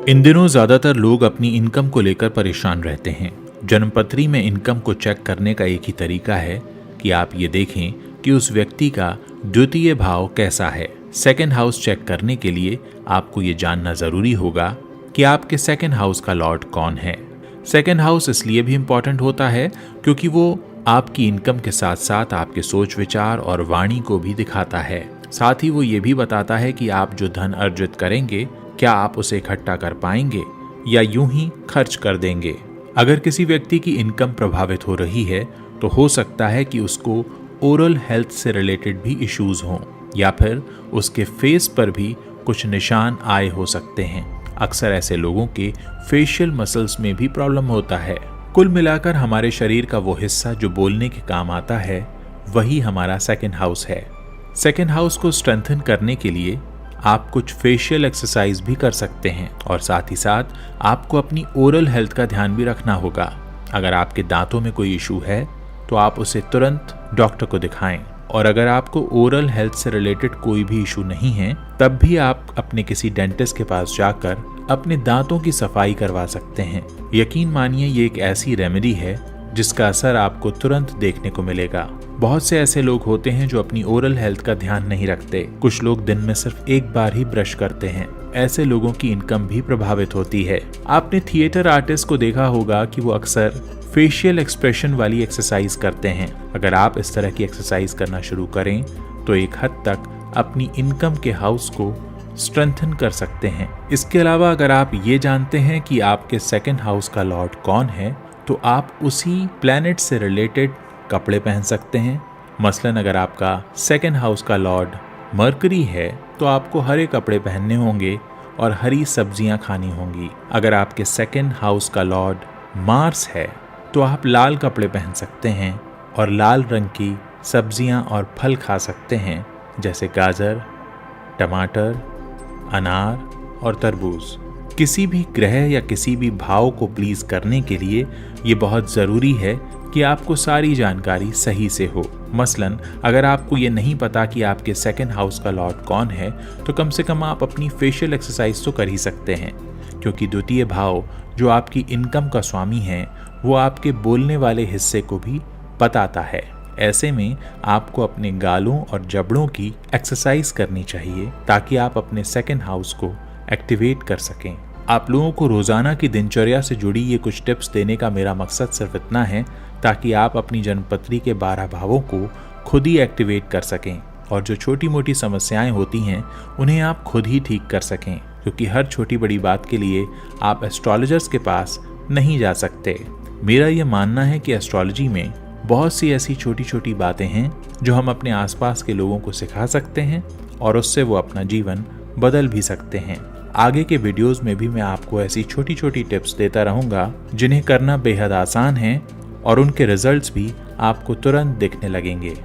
इन दिनों ज्यादातर लोग अपनी इनकम को लेकर परेशान रहते हैं। जन्मपत्री में इनकम को चेक करने का एक ही तरीका है कि आप ये देखें कि उस व्यक्ति का द्वितीय भाव कैसा है। सेकंड हाउस चेक करने के लिए आपको ये जानना जरूरी होगा कि आपके सेकंड हाउस का लॉर्ड कौन है। सेकंड हाउस इसलिए भी इम्पोर्टेंट होता है क्योंकि वो आपकी इनकम के साथ साथ आपके सोच विचार और वाणी को भी दिखाता है। साथ ही वो ये भी बताता है कि आप जो धन अर्जित करेंगे क्या आप उसे इकट्ठा कर पाएंगे या यूं ही खर्च कर देंगे। अगर किसी व्यक्ति की इनकम प्रभावित हो रही है तो हो सकता है कि उसको ओरल हेल्थ से रिलेटेड भी इश्यूज हों या फिर उसके फेस पर भी कुछ निशान आए हो सकते हैं। अक्सर ऐसे लोगों के फेशियल मसल्स में भी प्रॉब्लम होता है। कुल मिलाकर हमारे शरीर का वो हिस्सा जो बोलने के काम आता है वही हमारा सेकंड हाउस है। सेकंड हाउस को स्ट्रेंथन करने के लिए आप कुछ फेशियल एक्सरसाइज भी कर सकते हैं और साथ ही साथ आपको अपनी ओरल हेल्थ का ध्यान भी रखना होगा। अगर आपके दांतों में कोई इशू है तो आप उसे तुरंत डॉक्टर को दिखाएं और अगर आपको ओरल हेल्थ से रिलेटेड कोई भी इशू नहीं है तब भी आप अपने किसी डेंटिस्ट के पास जाकर अपने दांतों की सफाई करवा सकते हैं। यकीन मानिए ये एक ऐसी रेमेडी है जिसका असर आपको तुरंत देखने को मिलेगा। बहुत से ऐसे लोग होते हैं जो अपनी ओरल हेल्थ का ध्यान नहीं रखते। कुछ लोग दिन में सिर्फ एक बार ही ब्रश करते हैं। ऐसे लोगों की इनकम भी प्रभावित होती है। आपने थिएटर आर्टिस्ट को देखा होगा कि वो अक्सर फेशियल एक्सप्रेशन वाली एक्सरसाइज करते हैं। अगर आप इस तरह की एक्सरसाइज करना शुरू करें तो एक हद तक अपनी इनकम के हाउस को स्ट्रेंथन कर सकते हैं। इसके अलावा अगर आप ये जानते हैं कि आपके सेकंड हाउस का लॉर्ड कौन है तो आप उसी प्लैनेट से रिलेटेड कपड़े पहन सकते हैं। मसलन अगर आपका सेकंड हाउस का लॉर्ड मरकरी है तो आपको हरे कपड़े पहनने होंगे और हरी सब्जियां खानी होंगी। अगर आपके सेकंड हाउस का लॉर्ड मार्स है तो आप लाल कपड़े पहन सकते हैं और लाल रंग की सब्जियां और फल खा सकते हैं जैसे गाजर, टमाटर, अनार और तरबूज। किसी भी ग्रह या किसी भी भाव को प्लीज करने के लिए ये बहुत ज़रूरी है कि आपको सारी जानकारी सही से हो। मसलन अगर आपको ये नहीं पता कि आपके सेकंड हाउस का लॉर्ड कौन है तो कम से कम आप अपनी फेशियल एक्सरसाइज तो कर ही सकते हैं क्योंकि द्वितीय भाव जो आपकी इनकम का स्वामी है वो आपके बोलने वाले हिस्से को भी बताता है। ऐसे में आपको अपने गालों और जबड़ों की एक्सरसाइज करनी चाहिए ताकि आप अपने सेकंड हाउस को एक्टिवेट कर सकें। आप लोगों को रोजाना की दिनचर्या से जुड़ी ये कुछ टिप्स देने का मेरा मकसद सिर्फ इतना है ताकि आप अपनी जन्मपत्री के 12 भावों को खुद ही एक्टिवेट कर सकें और जो छोटी मोटी समस्याएं होती हैं उन्हें आप खुद ही ठीक कर सकें क्योंकि हर छोटी बड़ी बात के लिए आप एस्ट्रोलॉजर्स के पास नहीं जा सकते। मेरा ये मानना है कि एस्ट्रोलॉजी में बहुत सी ऐसी छोटी छोटी बातें हैं जो हम अपने आसपास के लोगों को सिखा सकते हैं और उससे वो अपना जीवन बदल भी सकते हैं। आगे के वीडियोस में भी मैं आपको ऐसी छोटी छोटी टिप्स देता रहूंगा जिन्हें करना बेहद आसान है और उनके रिजल्ट्स भी आपको तुरंत दिखने लगेंगे।